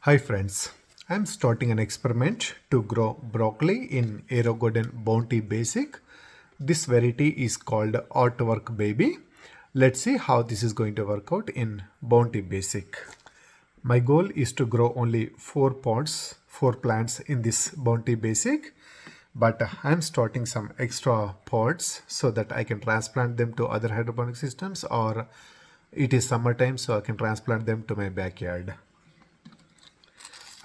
Hi friends, I'm starting an experiment to grow broccoli in Aerogarden Bounty Basic. This variety is called Artwork Baby. Let's see how this is going to work out in Bounty Basic. My goal is to grow only 4 plants in this Bounty Basic, but I'm starting some extra pods so that I can transplant them to other hydroponic systems, or it is summertime so I can transplant them to my backyard.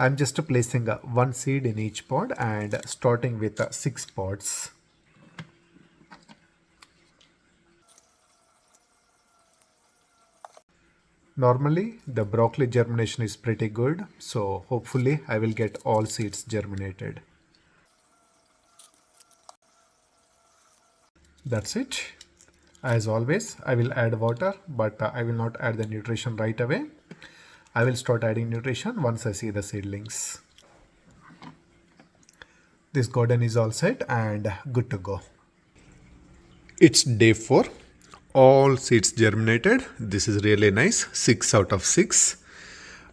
I'm just placing one seed in each pod and starting with 6 pods. Normally the broccoli germination is pretty good, so hopefully I will get all seeds germinated. That's it. As always, I will add water, but I will not add the nutrition right away. I will start adding nutrition once I see the seedlings. This garden is all set and good to go. It's day 4. All seeds germinated. This is really nice. 6 out of 6.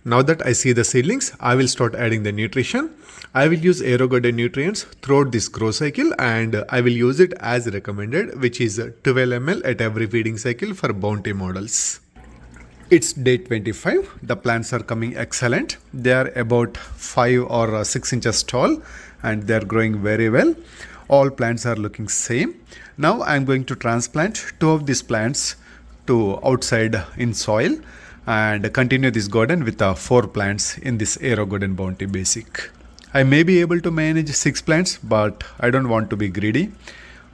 Now that I see the seedlings, I will start adding the nutrition. I will use Aerogarden nutrients throughout this grow cycle, and I will use it as recommended, which is 12 ml at every feeding cycle for bounty models. It's day 25. The plants are coming excellent. They are about 5 or 6 inches tall and they are growing very well. All plants are looking same. Now I'm going to transplant 2 of these plants to outside in soil and continue this garden with 4 plants in this Aerogarden Bounty Basic. I may be able to manage 6 plants, but I don't want to be greedy.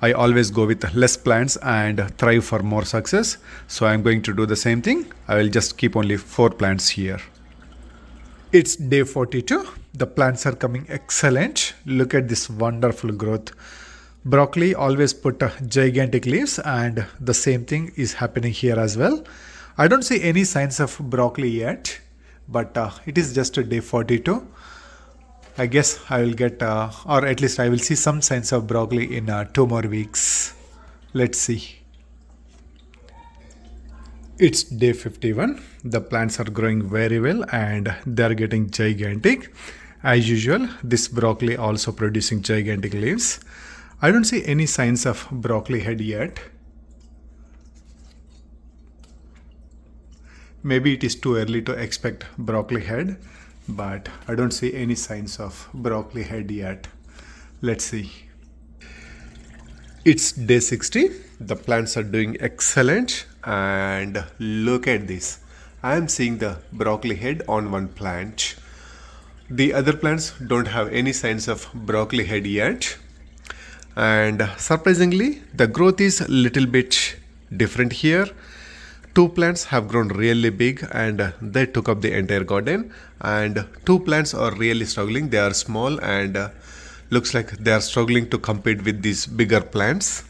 I always go with less plants and thrive for more success. So I'm going to do the same thing. I will just keep only 4 plants here. It's day 42. The plants are coming excellent. Look at this wonderful growth. Broccoli always put gigantic leaves, and the same thing is happening here as well. I don't see any signs of broccoli yet, but it is just day 42. I guess I will get, or at least I will see some signs of broccoli in 2 more weeks. Let's see. It's day 51. The plants are growing very well and they are getting gigantic. As usual, this broccoli also producing gigantic leaves. I don't see any signs of broccoli head yet. Maybe it is too early to expect broccoli head, but I don't see any signs of broccoli head yet. Let's see. It's day 60. The plants are doing excellent and look at this. I am seeing the broccoli head on one plant. The other plants don't have any signs of broccoli head yet. And surprisingly, the growth is a little bit different here. 2 plants have grown really big and they took up the entire garden, and 2 plants are really struggling. They are small and looks like they are struggling to compete with these bigger plants.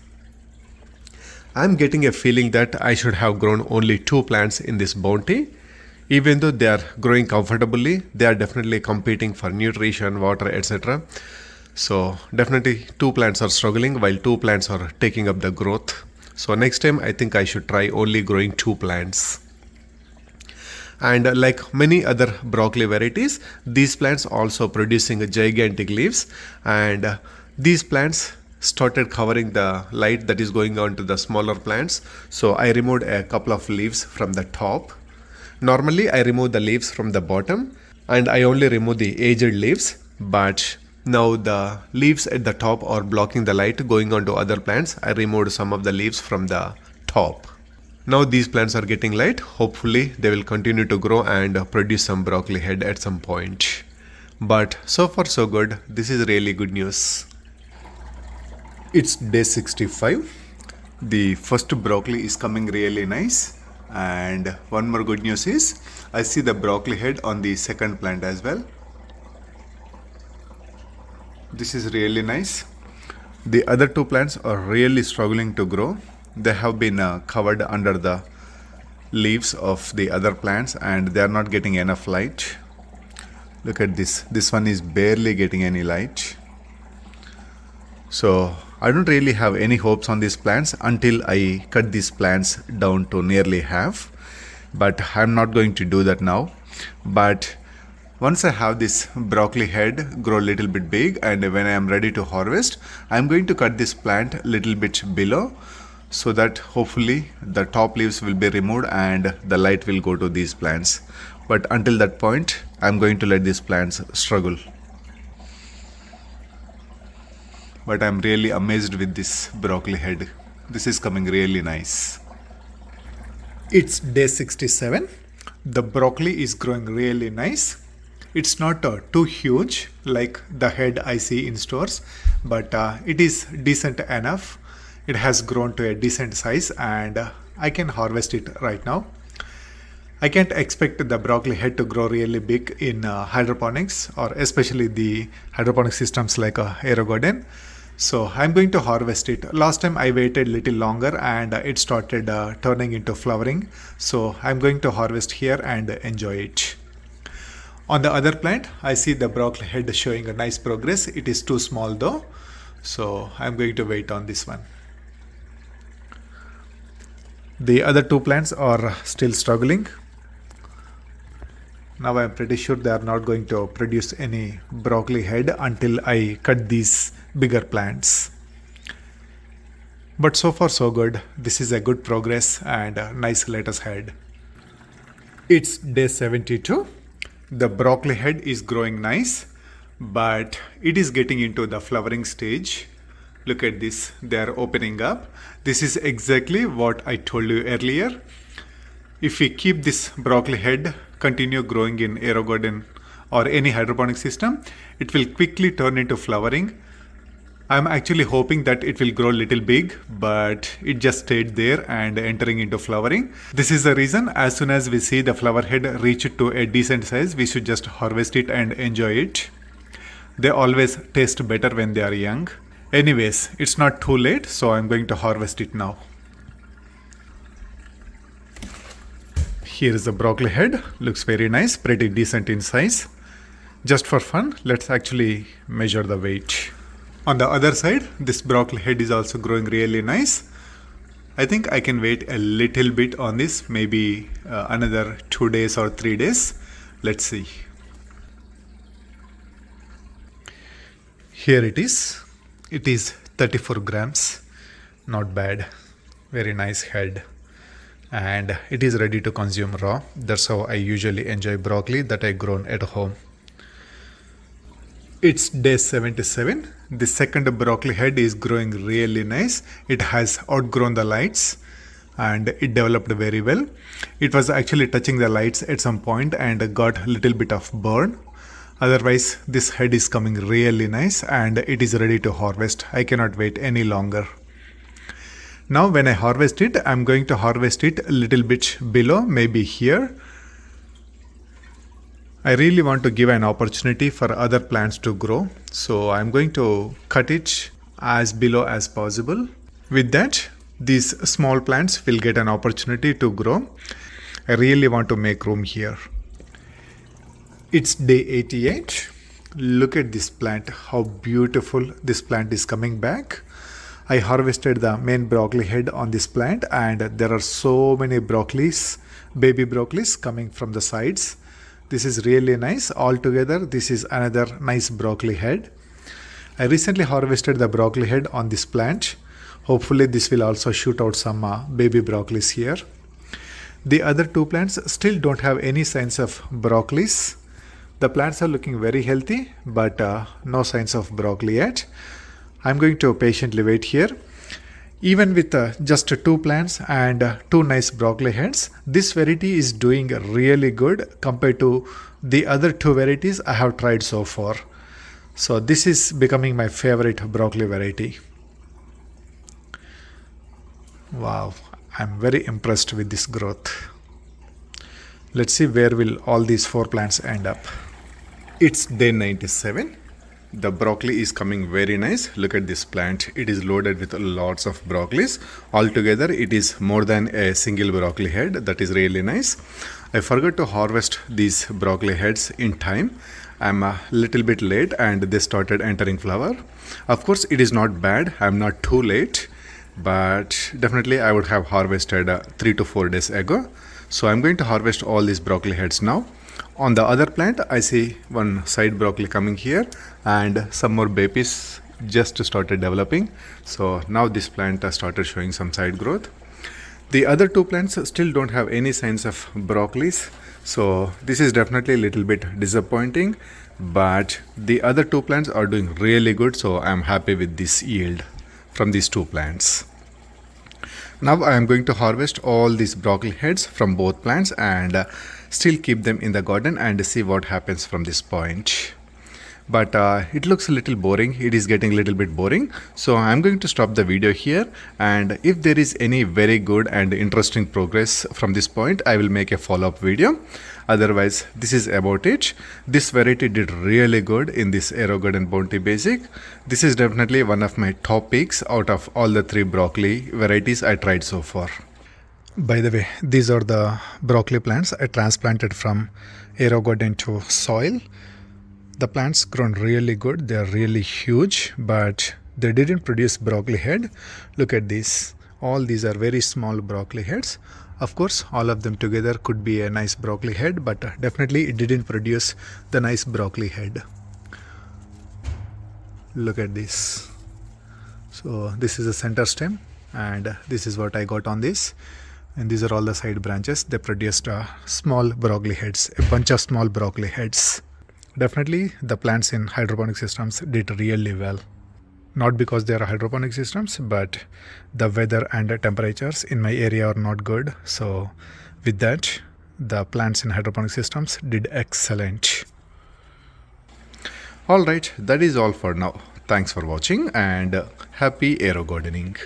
I'm getting a feeling that I should have grown only 2 plants in this bounty. Even though they are growing comfortably, they are definitely competing for nutrition, water, etc. So definitely 2 plants are struggling while 2 plants are taking up the growth. So next time I think I should try only growing 2 plants. And like many other broccoli varieties, these plants also producing gigantic leaves, and these plants started covering the light that is going on to the smaller plants. So I removed a couple of leaves from the top. Normally I remove the leaves from the bottom and I only remove the aged leaves, but now the leaves at the top are blocking the light going on to other plants. I removed some of the leaves from the top. Now these plants are getting light. Hopefully they will continue to grow and produce some broccoli head at some point. But so far so good. This is really good news. It's day 65. The first broccoli is coming really nice. And one more good news is I see the broccoli head on the second plant as well. This is really nice. The other 2 plants are really struggling to grow. They have been covered under the leaves of the other plants and they are not getting enough light. Look at this. This one is barely getting any light. So I don't really have any hopes on these plants until I cut these plants down to nearly half. But I'm not going to do that now. But Once I have this broccoli head grow a little bit big, and when I am ready to harvest, I'm going to cut this plant a little bit below, so that hopefully the top leaves will be removed and the light will go to these plants. But until that point, I'm going to let these plants struggle. But I'm really amazed with this broccoli head. This is coming really nice. It's day 67. The broccoli is growing really nice. It's not too huge like the head I see in stores, but it is decent enough. It has grown to a decent size, and I can harvest it right now. I can't expect the broccoli head to grow really big in hydroponics, or especially the hydroponic systems like Aerogarden. So I'm going to harvest it. Last time I waited a little longer and it started turning into flowering. So I'm going to harvest here and enjoy it. On the other plant, I see the broccoli head showing a nice progress. It is too small though. So I'm going to wait on this one. The other two plants are still struggling. Now I'm pretty sure they are not going to produce any broccoli head until I cut these bigger plants. But so far so good. This is a good progress and a nice lettuce head. It's day 72. The broccoli head is growing nice, but it is getting into the flowering stage. Look at this, they are opening up. This is exactly what I told you earlier. If we keep this broccoli head continue growing in Aerogarden or any hydroponic system, it will quickly turn into flowering. I'm actually hoping that it will grow a little big, but it just stayed there and entering into flowering. This is the reason as soon as we see the flower head reach to a decent size, we should just harvest it and enjoy it. They always taste better when they are young. Anyways, it's not too late, so I'm going to harvest it now. Here is the broccoli head. Looks very nice, pretty decent in size. Just for fun, let's actually measure the weight. On the other side, this broccoli head is also growing really nice. I think I can wait a little bit on this, maybe another 2 days or 3 days. Let's see. Here it is. It is 34 grams. Not bad. Very nice head. And it is ready to consume raw. That's how I usually enjoy broccoli that I grown at home. It's day 77. The second broccoli head is growing really nice. It has outgrown the lights and it developed very well. It was actually touching the lights at some point and got a little bit of burn. Otherwise, this head is coming really nice and it is ready to harvest. I cannot wait any longer. Now when I harvest it, I'm going to harvest it a little bit below, maybe here. I really want to give an opportunity for other plants to grow. So I'm going to cut it as below as possible. With that, these small plants will get an opportunity to grow. I really want to make room here. It's day 88. Look at this plant, how beautiful this plant is coming back. I harvested the main broccoli head on this plant and there are so many broccolis, baby broccolis coming from the sides. This is really nice. Altogether, this is another nice broccoli head. I recently harvested the broccoli head on this plant. Hopefully this will also shoot out some baby broccolis here. The other two plants still don't have any signs of broccolis. The plants are looking very healthy, but no signs of broccoli yet. I'm going to patiently wait here. Even with just 2 plants and 2 nice broccoli heads, this variety is doing really good compared to the other 2 varieties I have tried so far. So this is becoming my favorite broccoli variety. Wow, I'm very impressed with this growth. Let's see where will all these 4 plants end up. It's day 97. The broccoli is coming very nice. Look at this plant. It is loaded with lots of broccolis. Altogether, it is more than a single broccoli head. That is really nice. I forgot to harvest these broccoli heads in time. I'm a little bit late and they started entering flower. Of course, it is not bad. I'm not too late, but definitely I would have harvested 3 to 4 days ago. So I'm going to harvest all these broccoli heads now. On the other plant, I see one side broccoli coming here and some more babies just started developing. So now this plant has started showing some side growth. The other two plants still don't have any signs of broccolis. So this is definitely a little bit disappointing, but the other two plants are doing really good. So I'm happy with this yield from these two plants. Now I am going to harvest all these broccoli heads from both plants and still keep them in the garden and see what happens from this point. But it looks a little boring. It is getting a little bit boring. So I'm going to stop the video here, and if there is any very good and interesting progress from this point, I will make a follow-up video. Otherwise, this is about it. This variety did really good in this Aerogarden Bounty Basic. This is definitely one of my top picks out of all the 3 broccoli varieties I tried so far. By the way, these are the broccoli plants I transplanted from Aerogarden to soil. The plants grown really good. They are really huge, but they didn't produce broccoli head. Look at this. All these are very small broccoli heads. Of course, all of them together could be a nice broccoli head, but definitely it didn't produce the nice broccoli head. Look at this. So this is the center stem, and this is what I got on this. And these are all the side branches. They produced small broccoli heads, a bunch of small broccoli heads. Definitely the plants in hydroponic systems did really well. Not because they are hydroponic systems, but the weather and the temperatures in my area are not good. So with that, the plants in hydroponic systems did excellent. Alright, that is all for now. Thanks for watching and happy aero gardening.